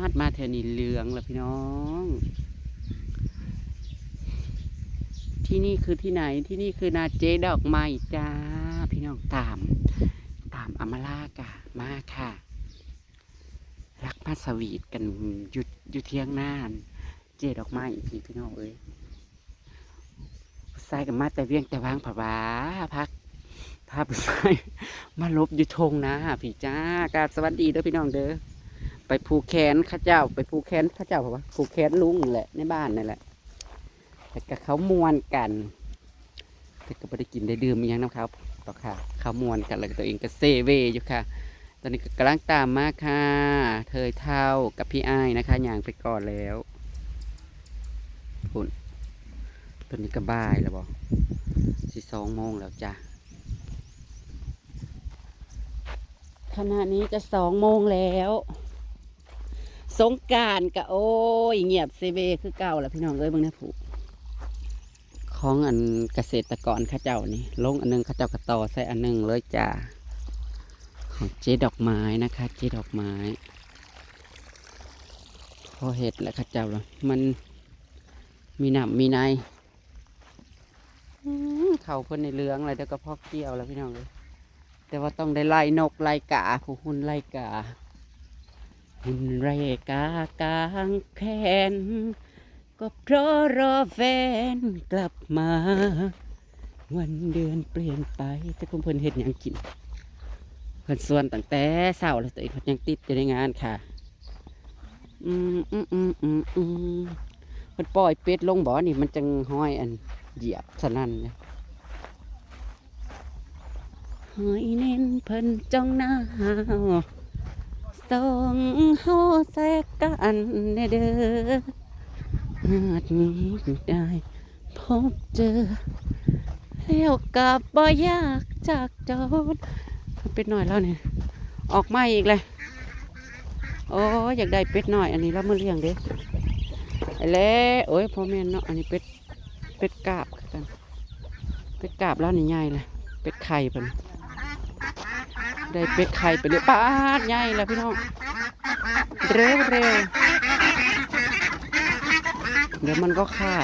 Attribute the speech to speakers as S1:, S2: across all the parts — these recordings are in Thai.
S1: ดมาเธอนี่เหลืองแล้วพี่น้องที่นี่คือที่ไหนที่นี่คือนาเจดอกไม้จ้าพี่น้องตามอำมาลากะมาค่ะรักมาสวีทกันอยู่เที่ยงหน้าเจดอกไม้พี่น้องเอ้ยใส่กันมาแต่เวียงแต่วางผวาพักพาไปใส่มาลบอยู่ทงนะพี่จ้ากราบสวัสดีเด้อพี่น้องเด้อไปผูกแขนข้าเจ้าไปผูกแขนข้าเจ้าเพราะว่าผูกแขนลุงแหละในบ้านนั่นแหละแต่กับเขามวนกันแต่ก็ไม่ได้กินได้ดื่มอย่างน้ำเขาต่อค่ะเขามวนกันแล้วตัวเองก็เซเวอยู่ค่ะตอนนี้ก็กำลังตามมาค่ะเธอเท่ากับพี่อ้ายนะคะอย่างไปก่อนแล้วปุ่นตอนนี้ก็บ่ายแล้วบอก2 โมงแล้วจ้ะขณะนี้จะ2 โมงแล้วสงกรานต์ก็โอ้ยเงียบเซเวคือเก่าแล้วพี่น้องเอ้ยเบิ่งนะผู้ของอันเกษตรกรข้าเจ้านี่ลงอันนึงข้าเจ้ากระต่อใส่อันนึงเลยจ้าของเจ๊ดอกไม้นะคะเจ๊ดอกไม้พอเห็ดแล้วข้าเจ้าเลยมันมีหนำมีในเขาเพิ่นในเรืองอะไรเดี๋ยวก็พอกเกี่ยวแล้วพี่น้องเลยแต่ว่าต้องได้ไล่นกไล่กาผู้หุ่นไล่กาหุ่นไล่กากลางแขนก็เพราะรอแฟนกลับมาวันเดือนเปลี่ยนไปแต่เพิ่นเห็ดยังกินเพิ่นส่วนตั้งแต่เช้าแล้วตัวเองเพิ่นยังติดอยู่ในงานค่ะเพิ่นปล่อยเป็ดลงบ่อนี่มันจังห้อยอันเหยียบสนั่นเนี่ยหอยเน้นเพิ่นจ้องหน้าส่องเฮาแซกกันเด้อหากนี้ได้พบเจอแล้วกับบ่อยากจากจอดเป็ดหน่อยแล้วเนี่ยออกมาอีกเลยโอ้อยากได้เป็ดหน่อยอันนี้แล้วมาเลี้ยงเด้ไอ้เล่โอ้ยพ่อแม่เนาะอันนี้เป็ดกาบกันเป็ดกาบแล้วนี่ใหญ่เลยเป็ดไข่เป็นได้เป็ดไข่ไปเลยป้าดใหญ่แล้วพี่น้องเร็วเดี๋ยวมันก็ไข่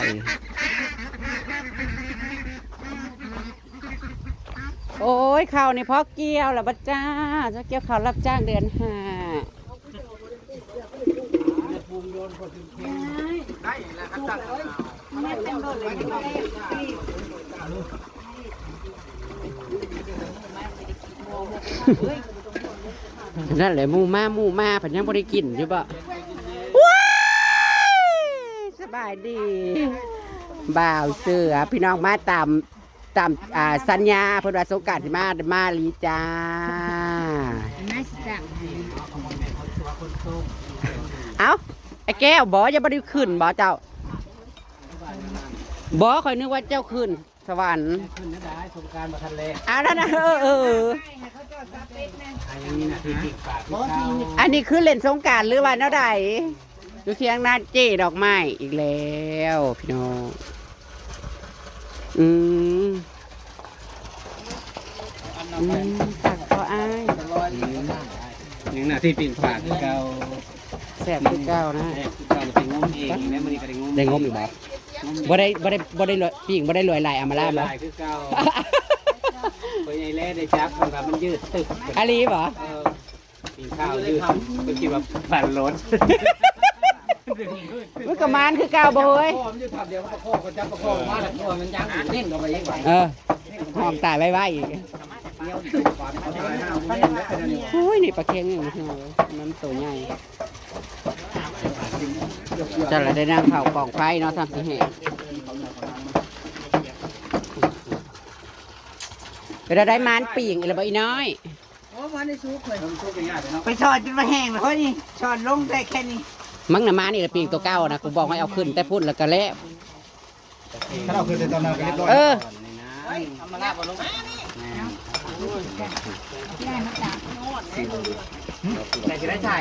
S1: โอ้ยข้าวนี่พอเกี่ยวแล้วบัดจ้าจะเกี่ยวข้าวรับจ้างเดือน5นั่นแหละหมูมาผันยังบริกินใช่ปะว้ายสบายดีบ่าวเสือพี่น้องมาตามสัญญาเพื่อนว่าสงกรานต์มาลีจ้าเอาไอ้แก้วบอจะบริขึ้นบอเจ้าบอคอยนึกว่าเจ้าขึ้นสวรรค์ขึ้นนะได้สงกรานต์มาทันเลยนั่นนะอันนี้คือเล่นสงกรานต์หรือว่าเนาะใดดูเทียงหน้าเจ๊ดอกไม้อีกแล้วพี่น้องตักก็อ้าย
S2: ยังหน้าที่ปิ่นปากคือเก่า
S1: แซ่บคือเก่านะ
S2: เก่าเป็นงมเองแม่มันนี่ก็ได้งม
S1: อยู่บ่ได้ปิ่งบ่ได้รวยลายอามาลาบ่
S2: ลายคือเก่าเป็นไงแล่ได้จับมันยืดตึก
S1: อาลีบ่
S2: ปิ่งข้าวยืดเป็นคิดว่าปั่นรถ
S1: มันก็มานคือเก่าบ่เฮ้ย
S2: มันจะทำเดียวประคองก็จับประคองมาแล้วมันยังเล่นกันไปยังไง
S1: หอมตายไว้อีกโอ้ยนี่ปลาเค็งนี่มันตัวใหญ่จะละได้นั่งเผากล่องไฟเนาะทำสิเหตุเวลาได้มานปีงอะไรบ่อีน้อย
S3: มาในซุปเลยไปช้อนจนมาแห้งเลยเฮ้ยนี่ช้อนลงได้แค่นี้
S1: มั้งน่ะมานี่ละปีงตัวเก้านะกูบอกให้เอาขึ้นแต่พูดแล้วก็แล้ว
S2: ถ้าเราขึ้นในตอนนั้นก็เรียบร้อยทำมาลาบลงแต่จะได้ใส่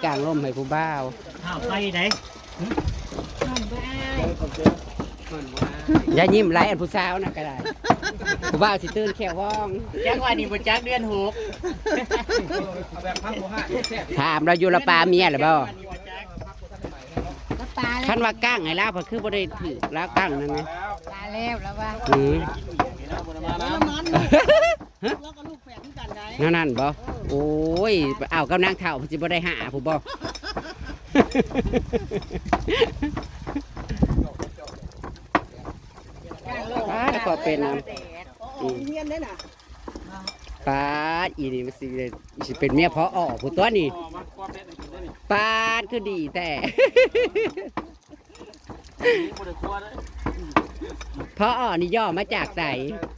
S1: กลางร่มให้ผู้บ่าว
S3: ไปไหน
S1: อย่ายิ้มไรอันผู้สาวนะก็ได้ผู้บ่าวสิตื่นแค่ว่อง
S3: จักว่านี่บ่จักเดือน6
S2: แบบพังโมหะแซ่บ
S1: ถามเราอยู่ละปลาเมียหรือเปล่า
S4: ปลา
S1: คันว่าก้างไงล่ะเพราะคือบ่ได้ถือแล้วก้างนั่นไง
S4: ปลาแล้วแล้วว่า
S1: อืม
S4: แล้วก็ลูกแฝดกันได้
S1: นั่นบ่โอ้ยเอากับนางเฒ่าสิบ่ได้หาผู้บ่ป้าแล้วก็เป็นนะ
S4: เฮียนได้น่ะ
S1: ป้าดอีนี่มันสิเป็นเมียพอออกผู้ตัวนี่ป้าดคือดีแต่พออนี่ย่อมาจากไหน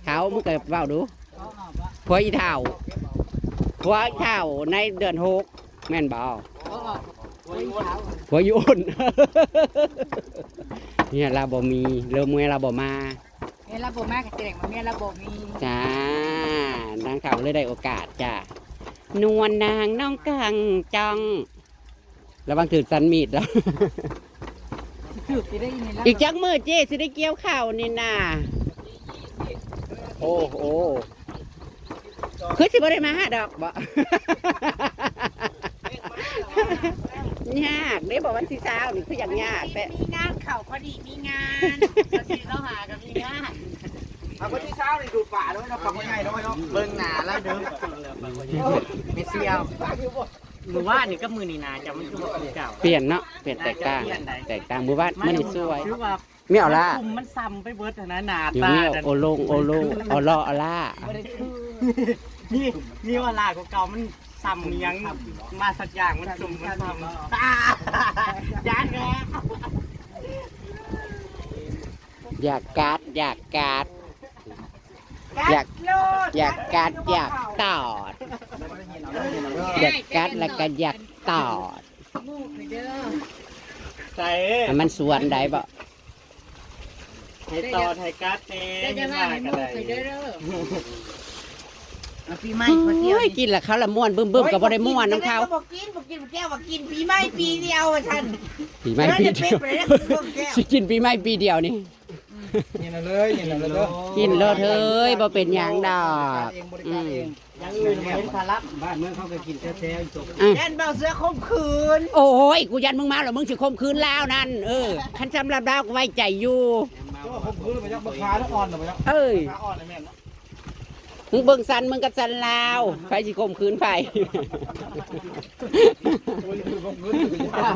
S1: เท้ามึงเกิดเว้าดูผัวอีเฒ่าผัวอีเฒ่าในเดือน6แม่นบ่ผัวยุ่น เนี่ยเราบ่มีเริ่มเมื่อเราบ่มา
S4: เมียระบบมากกับเจ๋งมาเมียระบบมี
S1: จ้านางเฒ่าเลยได้โอกาสจ้านวลนางน้องกังจังระวังถือสันมีดแล้ว
S4: ถือไปได้ยินแล้ว
S1: อีกจักมือเจ๊สิได้เกี่ยวข้าวนี่นาโอ้โหคือสิบ่ได้มาหาดอกบ่ ยากได้บอกวันที่เช้านี่คืออย่างยากแต่
S4: มีงานเข่าพอดีมีงานพอดีเราหากับมีงาน
S3: เอาคนที่เช้านี่ดูดป่าด้วยเนาะขับง่ายๆเนาะเบิ่งหน้าแล้วเด้อไม่เสียวหรือว่านี่ก็มือนี่นาจะไม่คือว่าคือเก่า
S1: เปลี่ยนเนาะเปลี่ยนแตกต่างแตกต่างมือบ้านมันนี่สวย
S3: คือว่า
S1: ไม่เอาละ
S3: คุมมันซ้ำไปเบิดนะหน้า
S1: อยู่
S3: ตา
S1: นี่โอลงโอโลโอลออล่า
S3: นี่ว่าลายของเก่ามันซ้ำยังมาสักอย่างมันสุ่มมันซ้ำตาจานแก
S1: อยากการ์ดอยากการ์ดอยากอยากการ์ดอยากตอดอยากการ์ดแล้วก็อยากตอด
S3: ใส่
S1: ให้มันสวนได้บ่
S3: ให้ต่อให้กัดเน่
S4: ได้จะว่าให้หมดไปเด้อ
S3: ปีใหม่มาเที่ยว
S1: โอ้ยกินละเขาละม่วนบึ้มๆกับบ่ได้ม่วนน้ำเขา
S3: บอกกินแก้วบอกกินปีใหม่ปีเดียวท่าน
S1: ปีใหม่ปีเดียวสิกินปีใหม่ปีเดียวนี่
S2: นี่นะเลยนี่นะเลย
S1: กินโลดเฮ้ยบ่เป็นหยังดอก
S2: เองบริการเอง
S3: ยังอื่นเป็นภาระ
S2: บ้านเมืองเขาก็กินแท้ๆจบ
S3: แอนเบาเสื้อคมคืน
S1: โอ้ยกูยันมึงมาแล้วมึงสิข่มขืนลาวนั่นคันสำหรับดาวก็ไว้ใจอยู่
S2: ก็คมคืนไปยักบักคาแล้วอ่อนหน่อยยัก
S1: เอ้ย
S2: ขาอ่อนเลยแม่เนาะ
S1: มึงเบิ่งสันมึงกับสันลาวไปสิข่มขืนไป
S2: โอ้ยคือคมคืนคือยาว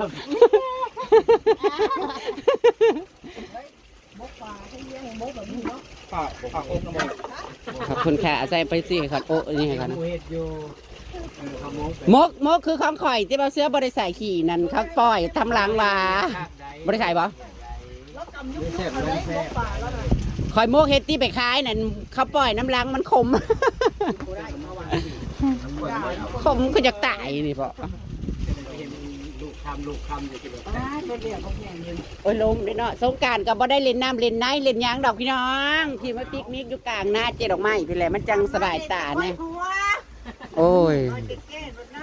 S2: ปากปากอกน้ำมัน
S1: ขอบคุณค่ะเอาใส่ไปสิครับโอ้นี่ครับ
S2: เฮ็ดอยู่ขโมง
S1: มกคือของข่อยที่เบาเสื้อบริใส่ขี่นั่นเขาปล่อยทำหลังว่าบริใส่บ่
S2: แซ่บเลยแซ่บ
S1: ข่อยมกเฮ็ดที่ไปขายนั่นเขาปล่อยน้ำหลังมันขม ขมก็จะตายนี่พ่อ
S2: ลูกคำอยู่ที่แบบ
S1: โอ้ยลมเลยเนาะสงกรารก็บ่ได้เล่นน้ำเล่นไนเล่นหยางดอกพี่น้องที่มาปิกนิกอยู่กลางนาเจดอกไม้พี่แหละมันจังสบายตาเนี่ยโอ้ย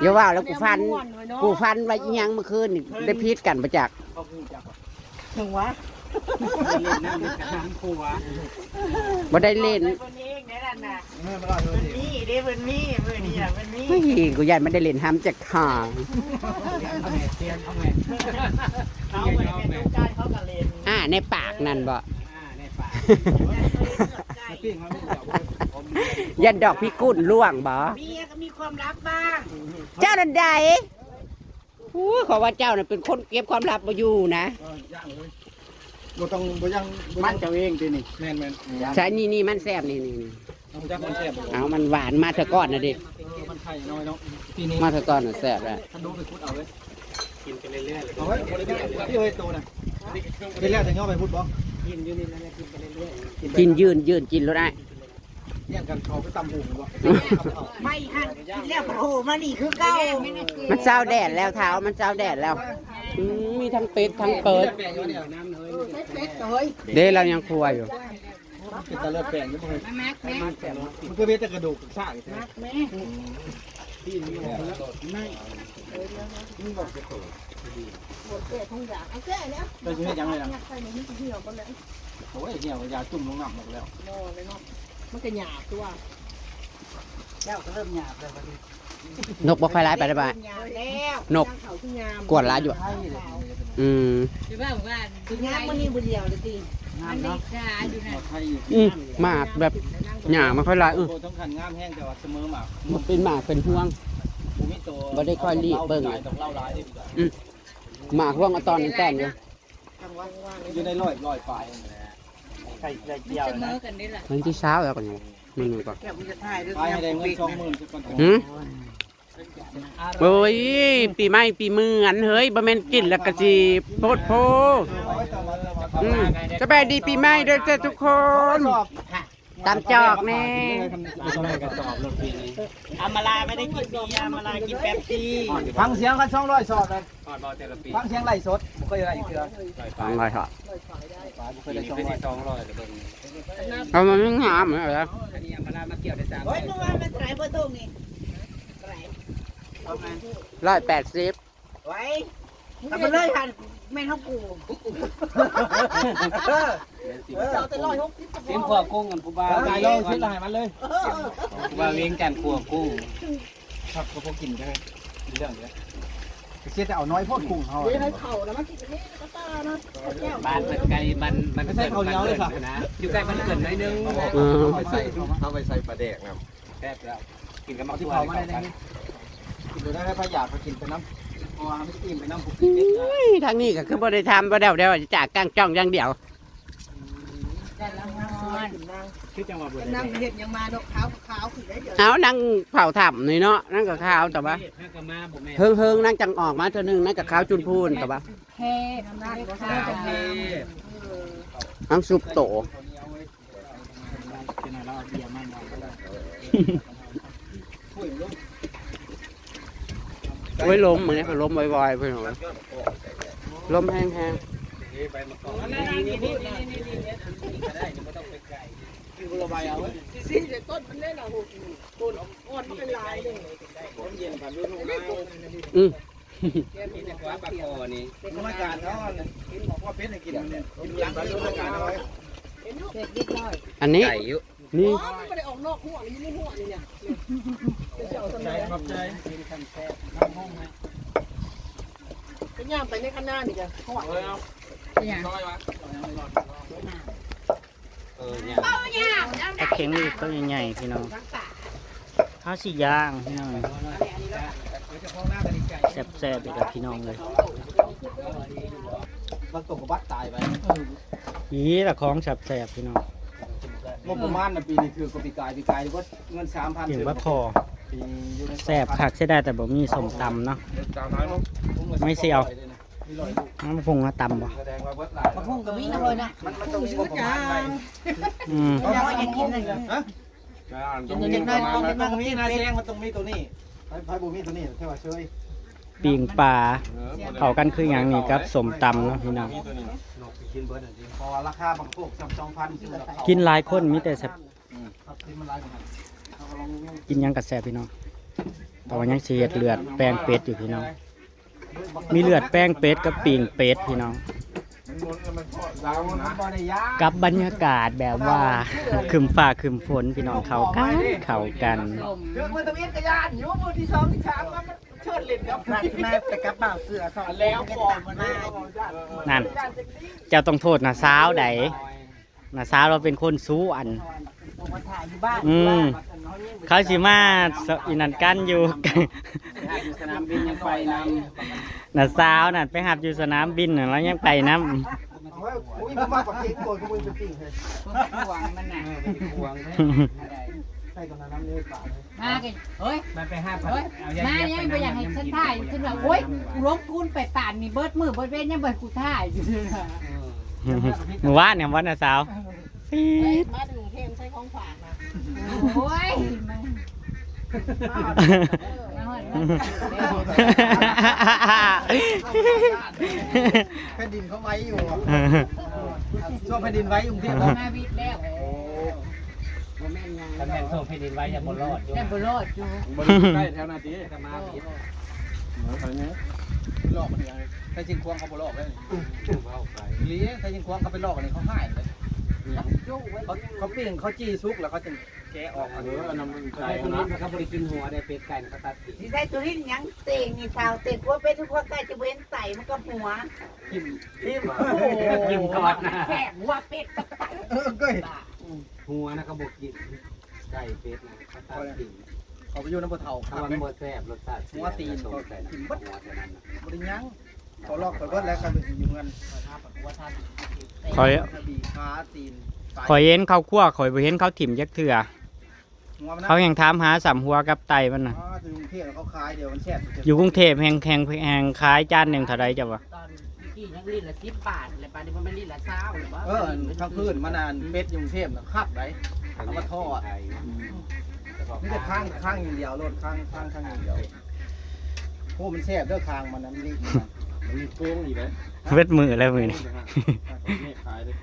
S1: อย่าว่าแล้วกูฟันไว้อีหยังเมื่อคืนนี่ได้พิษกันประจักษ์
S2: เขาพูดจับ
S3: ถึงวะ
S2: เล่นน้ำในกระถางครัว
S1: บ่ได้เล่น
S3: คนนี้เองนั่นน่ะ
S2: มาเล่าเธอ
S3: เป็น
S2: สิ
S3: นี่เด้เป็นนี่เพื่อนนี่เป็นนี่
S1: เฮ้ยกูยันมันได้เล่นห้ำจากข่าง
S2: เอาแม่เตียนเอาแม่
S3: เขาไปเป็นลูกการเขากับเลน
S1: ในปากนั่นบ่
S2: ในป่าในปิ้งเขาไม่จับ
S1: ยันดอกพิกุลล่วงบ่
S3: เมียก็มีความลับบ้าง
S1: เจ้านันใดอู้ขอว่าเจ้าน่ะเป็นคนเก็บความลับบ่อยู่นะ
S2: ย่างเลยบ่ต้องบ่ย่างมันจะเองทีนี่แม่น
S1: ใช่นี่มันแซ่บนี่
S2: เอาจักมันแซ่บ
S1: เอามันหวานมาเถอะก่อนนะดิ
S2: มันไข่น้อยเนาะปีนี้
S1: มาเถอะก่อนน่ะแซ่บแล้ว
S2: ถ้าดูไปพุดเอาเลยกินกันเรื่อยๆเอาไว้พี่เอ้ยโตนะเป็นแล้วจะย่อไปพุดบ่กินอยู่นี่นั่นแหละกินกันเรื่อยๆ
S1: กินยืนกินรถได้
S2: แย่งกันเขาไปตำหูบ่
S3: ไม่หันแล้วโผล่มานี่คือเก้า
S1: มันเช้าแดดแล้วเท้ามันเช้าแดดแล้วมีทั้งเป็ดทั้งเปิด
S2: แปลงอยู่เนี่ยน้ำเนย
S1: เด้เรายังครัวอยู่
S2: กินตะเลิดแปลงอยู่บ่เฮ้ย
S4: แม็กแม็ก
S2: มันก็เวทแต่กระดูกซากอีกแท้
S4: แม็ก
S2: ที่นี่ไม่นี่บอกจะโต
S4: แก่ทุกอย่างเอาแก่แล้ว
S2: ไปอยู่เฮ็ดยังไงล่ะ
S4: ใส่ในนี้เหี่ยวก็เลย
S2: โอ้ยเหี่ยวยาจุ่มลงน้ำหมดแล้ว
S5: โน่เลยเนาะมันก็หยาบตัวแล้วก็เริ่มหยาบแล้ววันนี้
S1: นกบ่ค่อยร้ายไปได้บ่
S5: หยาบแล้ว
S1: นก
S5: เขาคืองาม
S1: กวนร้ายอยู่อืม
S4: หรือว่าว่า
S5: คืองามมันนี่บุญเดียวเลยจริง
S4: มันได้จ้าอยู่นะ
S2: ไทย
S1: หมากแบบหญ้ามันค่อยร้าย
S2: โตต้องขันงามแห้งแต่ว่าเสมอหมาก
S1: มันเป็นหมากเป็นห่วง
S2: บ่มีตัว
S1: บ่ได้ค่อยรีบเบิ่ง
S2: ต้องเล่าร้ายได้
S1: หมากห่วงเอาตอนนี้แต่นอยู่
S2: อยู่ในร้อยปลายนั่นแหละไข่เจียว
S4: เสม
S2: นะ
S4: อกันนี่แหละ
S1: มันที่เช้าแล้วก่อนอยู่มึงก่อน
S5: แก้วมันจะถ่ายด้วย
S2: ปลายให้ได้เงิน20,000สักก่อน
S1: หืมโอ้ยปีใหม่ปีมืออันเฮ้ยบ่แม่นกินแล้วก็สิโพดโพสบายดีปีใหม่เด้อจ้ะทุกคนตามจอกแน่
S2: ไม่ต้องให้กระสอบรถปีนี้
S3: อามาลาไม่ได้กินเบียร์อามาลากินแป๊บซี่
S2: ฟังเสียงกัน200สอบเลย
S3: ก่อนบอแต่ละปี
S2: ฟังเสียงไล่สดบ่เคยไล่อีกเทื่อ
S1: ทำไรครับ
S2: บ่เคยได้200เลยเบิ่ง
S1: เอามันไม่งามเหรอ
S3: อันนี้อามาลามาเกี่ยวได้3
S5: โอ้ยเมื่อวานมันไตรเบอร์ตุ้งนี่ไตร
S1: 180
S5: ไว้ทำไปเลยค่ะแม่นเขากูเจ้าแต่160
S3: เสียงขัวกุ้งกันผู้บ่าว
S2: ได้ลองคิดให้มันเลย
S3: ว่าเลี้ยงกันขัวกุ้ง
S2: ครับก็พวกกินใช่ไหมเรื่องนี้เสียแต่เอาน้อยโพดกุ้งเฮา
S5: เดี๋ยวให้เข่าแล้วมากินอันนี้ก็ตานะแก้ว
S3: บ้านมันไกลมันอยู่ใกล้มันเกินน้อยนึง
S6: เอาไปใส่ปลาแดกนะ
S3: แป๊บแล้วกินกับมะ
S2: ที่
S3: เขือ
S2: เผามาได้นี่กินได้ให้พยาธิกินไปน้ำพอไม่กินไปน้ำผูกกินเด็ด
S1: ทางนี้ก็คือบ่ได้ทำบ่เดี๋ยวจากกลางจ้องอย่างเดียว
S5: แต่ละนางส่วนนาง
S3: คือจังหวะบุญ
S5: นางเห็ดยังมาดอกขาวขาวขึ้นได้เดี๋ยว
S1: เอานั่งเผาถ่ำนี่เนาะนั่งกับข้าวแต่ว่า
S3: ถ้าก็มาบ่แม่
S1: เฮิงนั่งจังออกมาเท่านึงนั่งกับข้าวจุนพูนแต่ว่า
S5: เฮ็ดนางก็
S3: สาวเท
S1: นั่งซุปโต
S3: เป็นอะไรเราเบียร์มัน
S1: ไว้ล้มเหมือนนี้เขาล้มบ่อยๆเพื่อนว่าล้มแห้ง
S3: ไปมาก่อนนี่ก็ได้ไม่ต้องไปไกล
S2: กินบุหรี่เอา
S5: สิเดี๋ยวต้นมันเล่นอ่ะโหต้นอ่อนมันเป็นลายเลย
S2: ผมเย็นกับดูนุ่งเอา
S1: ๆอืม
S3: นี่แต่ว่าปลาคอนี่
S2: เป็นธรรมการเขากินบอกว่าเป็นให้กินเนี่ยกินหลังเป็นธรรมการเอาไว้
S5: เห็นเห็ดนิดหน่อย
S1: อันนี้
S3: ไก่ยุ
S5: อ๋
S1: นี่
S5: อมันไม่ได้ออกนอกหัวเลยอยู่ในหัวนี่เนี่ยเจ้าสมัย
S2: ขอบใจ
S3: กินคันแซ่บ
S5: เป็นย่างไปในข้างหน้านี่จ้ะหัว
S4: อย่าง
S3: เนี่ย
S7: ปลาเค็งนี่ต้นใหญ่ๆพี่น้องข้าวสีย่างพี่น้องแซ่บๆอีกแล้วพี่น้องเลย
S2: บางตัวก็บัดตายไป
S7: นี่ละของแซ่บๆพี่น้อง
S2: งบประมาณปีนี้คือกปีกายว่าเงิน 3,000
S7: เก่งว่าคอแซ่บคักใช่ได้แต่บ่มีสมตำเนาะไม่เสียวน้ำพุงมาตำบ่
S2: แสดงว่าเบิดหลาย
S5: มะพร้าวกับมีนะเลยนะ
S2: มันต้องมีงบประมาณไป
S7: อืม
S5: ยังว่ายังกินเลยฮะ
S6: ต้อง
S5: กินยังไงก็
S2: มัน
S5: ไม่
S2: ต้
S5: มา
S2: องมี
S5: กิน
S2: นา
S5: เป็
S2: แซ
S5: ด
S2: งมันต้องมีตัวนี้ไพ่บูมีตัวนี้แค่ว่าเชย
S7: ปิงปลาเขากันคืออย่างนี้กับสมตำเนาะพี่น้อง
S2: กินเบิร์ดจริงพอราคาบางพวก2,000ซื้อกับเขา
S7: กินหลายคนมีแต่แซ่บ
S2: กินมันหลายกว่านั้นเราลอง
S7: กินหยังกับแซ่บพี่น้องแต่ว่ายังสิเฮ็ดเลือดแป้งเป็ดอยู่พี่น้องมีเลือดแป้งเป็ดกับปิงเป็ดพี่น้อง
S2: บ่ได้ยา
S7: กับบรรยากาศแบบว่าครึมฟ้าครึมฝนพี่น้องเขากันเขากัน
S2: เรื่องมือตะเวียนกระยานอยู่มือที่2ที่3มันเชิดเล่นครับ
S5: มาแต่กระเป๋าเสื้อสอง
S2: แล้วก่อนมันมา
S7: นั่นเจ้าต้องโทษนะสาวใดนะสาวเราเป็นคนสู้อัน
S5: มาถ่ายอยู่บ้าน
S7: อืมเขาสิมาอีนันกันอยู่
S2: อยู่สนามบินยังไปนำ
S7: นะสาวนั่นไปหับอยู่สนามบินน่ะแล้วยังไปน้
S2: เอาไว้อุ้ยผมมาปักเค้กโกยขโมยเป็นปิ่งเลย
S4: หวังมันน่ะ
S2: ห่วงใส่กับน้ำนี่ป่าเลย
S4: มากันเฮ้ย
S3: มันไป5,000
S4: เฮ้ยมายังไปอยากให้ฉันถ่ายฉันแบบโอ๊ยกูลบทุนไปป่านมีเบิดมือเบิดเว้นยังเบิดกูถ่ายอยู่เลยนะ
S7: ำ เมื่อวานเนี่ยวันน่ะสาวปี๊ด
S5: มาถึงเทมใช้ของฝากนะ
S4: โอ้ยมันมาหอดมัน
S2: แผ่นดินเขาไว้อยู่ช่วงแผ่นดินไว้อยู่ที่
S4: มาวิทย์แล้ว
S3: คันแม่นส่งให้ดินไว้อย่าบ่รอดอยู่
S4: ได้บรอดอยู่
S6: ใกล้แถวนาที
S3: ก็มาผิด
S2: หลอกมันยังใครจริงควงเขาบ่หลอกเลยลี้ใครจริงควงเขาไปหลอกอะไรเขาหายเลย เขาปิ้งเขาจี้ซุกแล้วเขาจะแกะออก
S6: อันนั้นมันใช่
S5: ไอ้คน
S6: นะ
S5: นี้มันก็บริกินหัวได้เป็ดไก่เขาตัดติ
S8: นี่ได้ตัวนี้ยังเต่งนี่ชาวเต่งว่าเป็นทุกคนใกล้จะเว้นไต่มันก็หัว
S2: กิน
S8: ทิมโอ้โห
S5: กินก่อนนะ
S8: แสบหัวเป็ดกับไก่
S2: เก้ย
S5: หัวนะก็บอกกินไก่เป็ดนะเขาตัดติ
S2: เขาไปอยู่น้ำปลาเทา
S5: เพราะว่ามันบ่แซ่บรสชาติหัวตีนเขาใส่น้ำหัวใส่นั้นนะ
S2: บริยังเขาลอกเขาก็แล้วกันอยู่เงิน
S7: คอย
S2: บีขาตีน
S7: คอยเห็นเขาคั่วคอยบ่เห็นเขาถิ่มยักเถื่อ
S2: หัวมัน
S7: เขาแห่งถามหาสำหัวกับไตมันน่ะ
S2: ถึงกรุงเทพเขาขายเดี๋ยวมันแช่
S7: อยู่กรุงเทพแห่งขายจานหนึ่งเท่าไรจ้ะวะ
S8: ตอนกี้ยังลิ้นละ10 บาทเลยป่านนี้มันลิ้นละ20หรือว่า
S2: ข้างพื้นมานานเป็ดอยู่กรุงเทพคักไหนเอามาทอดนี่แต่ข้างอย่างเดียวรถข้างอย่างเดียวโอ้มันแซ่บเด้อคางมันนั้นนี่
S6: มันมีโกงอีกเลย
S7: เวทมือแล้วมือนี่
S6: ไม่ขายเลย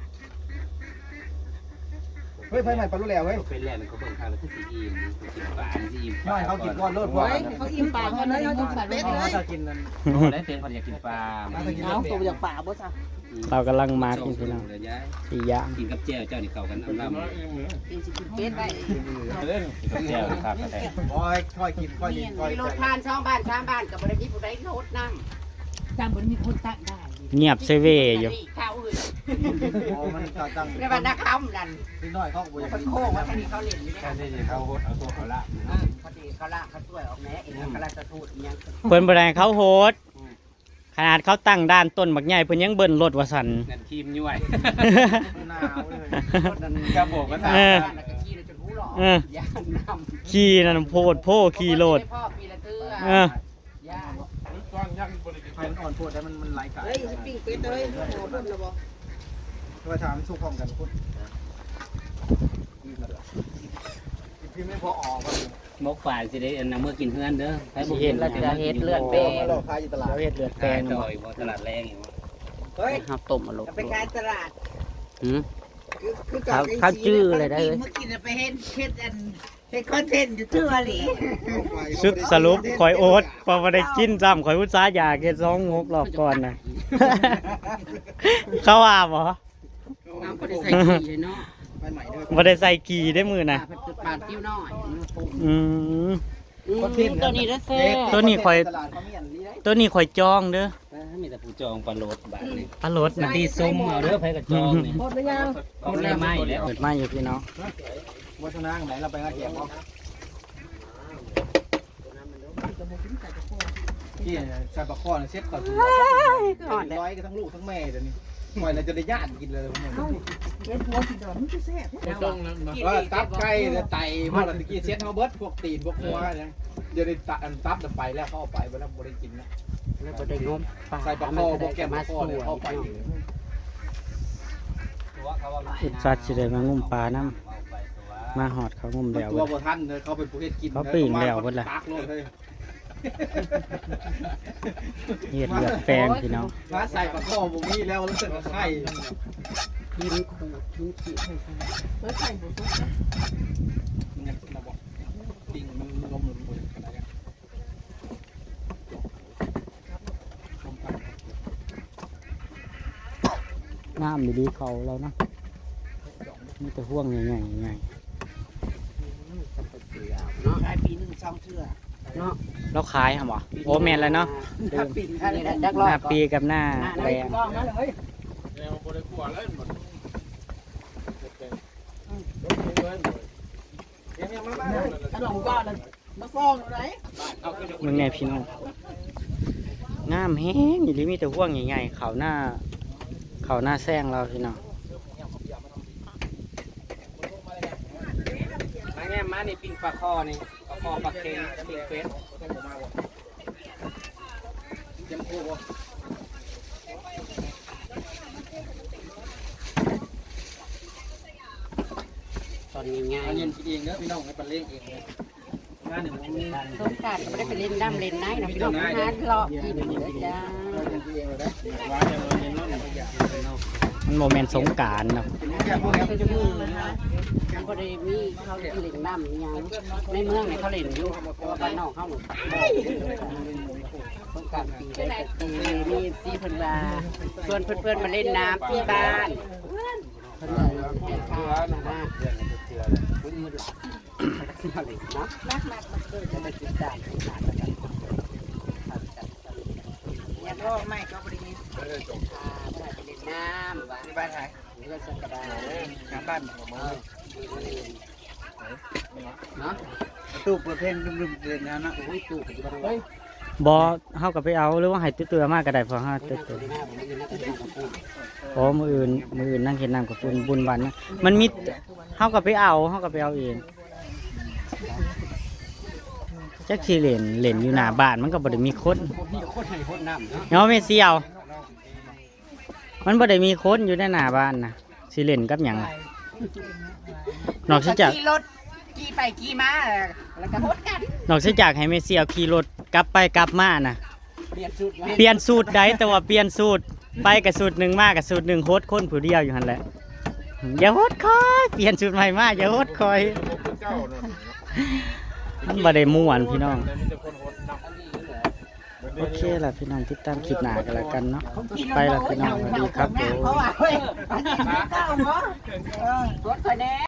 S2: เฮ้ยไฟใหม่ปลาลูกแล้วเฮ้ย
S5: เป็นแรกเขาเบิ่งทางแล้วคือสีอิ่มกินปลาสีอิ่ม
S2: น้อยเขากินก้อนรถพวก
S8: เขาอิ่มปากเขาเลยเขาจะเป็ดเลย
S2: เขาจะกินนั่น
S5: ได้เต็มคนอยากกินปลา
S2: เขาจะกิน
S8: เอาตัวจากป่าบ่ซะ
S7: เรากำลังมากินพี่น้อง
S5: เลยยาย
S7: สี่อย่าง
S5: กินกับแจ่วเจ้านี่เข้ากันน้ำลำ
S8: กินสิกินเป็ดได้
S6: เล่น
S5: กินกับแจ่วครับแต่
S2: ค่อยกินค่อยกินค่อย
S8: มีรถผ่าน2 บ้าน 3 บ้านกับบ่ได้มีผู้ใดโทษนำจำบ่มีคนตั้งได้
S7: เงียบเซเวอยู่
S8: ข้าวอื่น
S2: มันตั้ง
S8: ในบ้านนักคำนั่น
S2: นิดหน่อยเขาบ่อยาก
S8: มัน
S2: กิน
S8: โค้งว่าท่านี้เขาเล่นอยู่
S5: แค่
S8: เนี่ย
S5: นี้เขาเอาตัวเขาละ
S8: พอดีเขาลากเขาช่วยออกแหน่เองเขาลากจะทูดยัง
S7: เพิ่นบ่ได้เขาโหดขนาดเขาตั้งด้านต้นบักใหญ่เพิ่นยังเบิ่นรถว่าสั่น
S5: นั่นทีมย่วย
S2: หนาวเลย
S5: กระบอกก็ตา
S7: เออ
S8: ขี่จนหูหล่
S7: เออ
S8: ย่านนำ
S7: ขี่นั่นโพดโพขี่โลด
S8: พ่อปีละเตื้อ
S7: เออ
S8: ย่าน
S6: ก้อนยังบริกิน
S2: ไฟมันอ่อนโพดแล้วมันไหลกาย
S8: เฮ้ยปิ้งเป็ดเลยโอ้โหพุ่นละบ่
S2: มาถามสู้พร้อมกันคุณพี่ไม่พอออกก็
S5: มกฝานสิได้อันนั้นเมื่อกินเฮือนเด้อ
S7: สิเห็นแล้วจะเฮ็ดเลือดแปลง
S2: เราขายอยู่ตลาด
S7: เราเฮ็ดเลือดแปล
S5: แก
S7: ง
S5: งจ่อยบ่ตลาดแรงอยู่
S8: เฮ้ย
S7: เฮาต้มมาลง
S8: ไปขายตลาด
S7: หืม
S8: คือ
S7: เขาจื้อเลยได้เอ้ย
S8: เมื่อกี้ไปเฮ็ดอันเฮ็ดคอนเทนต์อยู่ทั่วหลี
S7: สุดสรุปข่อยโอ๊ตพอบ่ได้กินซ้ำข่อยอุตส่าห์อยากเฮ็ด2 6รอบก่อนน่ะ เขาว่าบ่
S8: น้ำก็ได้ใส่ขี้เลยเนาะ
S2: ไปใหม่ด้วย
S7: บ่ได้ใส่กี่ได้มือน่ะ
S8: เพิ่นปาดคิ้วน้อยมันปรุง
S7: อืม
S8: ตัวนี้แล้วเซ่
S7: ตัวนี้ข่อย
S2: ตลาดเขามีอันนี้ได้
S7: ตัวนี้ข่อยจองเด้อ
S5: มีแต่ผู้จองปลาโลดบาทนี่
S7: ปลารสน่ะ
S5: ตีซุ่มเอาเด้อไผก็จองนี่
S8: หมดหรือยัง
S5: เอาได้ไหมแล้ว
S7: เปิดมาอยู่พี่น้อง
S2: วัฒนางไหนเราไปงานแจกบ่ที่ใส่ปลาข้อเซ็ตก่อนร้อยกันทั้งลูกทั้งแม่เดี๋ยวนี้ปล่อยเราจะได้ญาติกินเลยว่าตับไก่ไตพวกเราตะกี้เซ็ตเขาเบิร์ดพวกตีนพวกหัวนะเดี๋ยวได้ตับไปแล้วเขาเอาไปแล้วบริกินนะ
S8: แล้วบ่ได้งบปลา
S2: ใส่ปลาข้อพวกแก้มปลาข้อเนี่ยเข้าไป
S7: อุตส่าห์สิได้มางุ่มปลาน้ำมาหอดเขางุ่มแล้ว
S2: ตัว
S7: เบิด
S2: บ่ทันเลยเขาเป็นผู้เฮ็ดกิน
S7: เขาปิ้งแล้วเบิดล่ะ
S2: ตักโลดเลย
S7: เฮ็ดเลือดแปลงพี่น้อง
S2: มาใส่ปลาข้อบ่มีแล้วรู้สึกว่าไข่
S8: กินขูดกินขี้ให้ใส่เฮ้ยใส่บ่สุก
S2: เนี่ยมาบอกปิ้งมันลมลงขนาดนี้
S7: น้ำดีๆเขาแล้วเนาะมีแต่ห่วงใหญ่ๆใหญ่
S8: เนาะขายปีนึง2เทื่อเนาะ
S7: แล้วขายหั่นบ่โอ้แม่นแล้วเนาะ
S8: ถ้าปีนี่แหละจัก
S7: ห
S8: รอ
S7: น้า
S8: บก่อน
S7: ปีกับหน้าแรง
S8: กล้องนั่นเลย
S6: แล้วบริกรเล่นหมด
S8: ขนมก้อนเลยมาฟ้องอะไร
S7: มึงไงพี่น้องงามแฮงอีหลีมีแต่ห่วงใหญ่ๆเขาหน้าแซงเราพี่น้อง
S5: มาแง่มานี่ปิ้งปลาคอนี่ปลาคอปลาเค็งปิ้งเป็ด
S8: ตอนนี้ง่าย
S2: อันนี้กินเองเด้อพี่น้องให้ปลาเลี้ยงเองเลยงานหนึ่งมันมี
S8: สงการไม่ได้ไปเล่นน้ำเล่นน้ำนะพี่น้องหาเลาะกินเด้อจ้า
S2: กินเองเลยนะ
S6: ร้านยังเงินนั่น
S7: มันโมเมนต์สงกรารเนาะ
S2: แค่พวกนี้
S8: ก็จะมือนะคะมันก็ได้มีเขาเล่นน้ำยังในเมืองเนี่ยเขาเล่นอยู่แต่ว่าบ้านนอกเขาหมดสงการปีได้ปีมีสีเพิ่นว่าชวนเพื่อนๆมาเล่นน้ำที่บ้าน เพิ่นเลยให้ข้าวมาเดือนละเทื่อเลยคุณมือหลับสิมาเลยเนาะนักมันเกิดจะได้ติดตามติดตามแล้วกันอย่าร้องไม่ก็บ่ได้ยินบ่ได้เล่นน้ำว่าบ้านไหนนี่ก็สักกระดาษทางบ้านเนาะ
S2: ตู้ประเภทลืมๆเล่นนะ
S8: โอ้ยตู้ปัจจุบันเฮ้ย
S7: บ่เฮาก็ไปเอาหรือว่าให้ตื้อๆมาก็ได้เพราะเฮาตื้อ
S8: หน้าผมนี่นะก็ต้องกับพูด
S7: ๆอ๋อมื้ออื่นนั่งเฮ็ดน้ำกับบุญวันนะมันมีเฮาก็ไปเอาเองจักสิเล่นอยู่หน้าบ้านมันก็บ่ได้มีคน
S8: มีคนให้คนน้ำเนาะ
S7: เนาะแม่เสี่ยวมันบ่ได้มีคนอยู่ในหน้าบ้านนะสิเล่นกับหยังนอกจาก
S8: ขี่รถขี่ไปขี่มาแล้วก็โหดกัน
S7: นอกจากให้แม่เสี่ยวขี่รถกลับไปกลับมาน่ะ
S8: เปลี่ยนชุด
S7: เปลี่ยนสูตรใดแต่ว่าเปลี่ยนสูตรไปกับสูตรหนึ่งมากับสูตรหนึ่งโฮดคนผู้เดียวอยู่หันแหละอย่าโฮดคอยเปลี่ยนสูตรใหม่มาอย่าโฮดคอย
S6: เจ้าเนาะ
S7: มันบ่ได้ม่วนพี่น้อง
S6: มีแต่คนโหดนับ
S7: โอเคล่ะพี่น้องติดตามคลิปหน้ากันแล้วกันเนาะไปละพี่น้องสวัสดีครับผม
S8: เพราะว่าเฮ้ยเก้าเหรอรถไฟแดง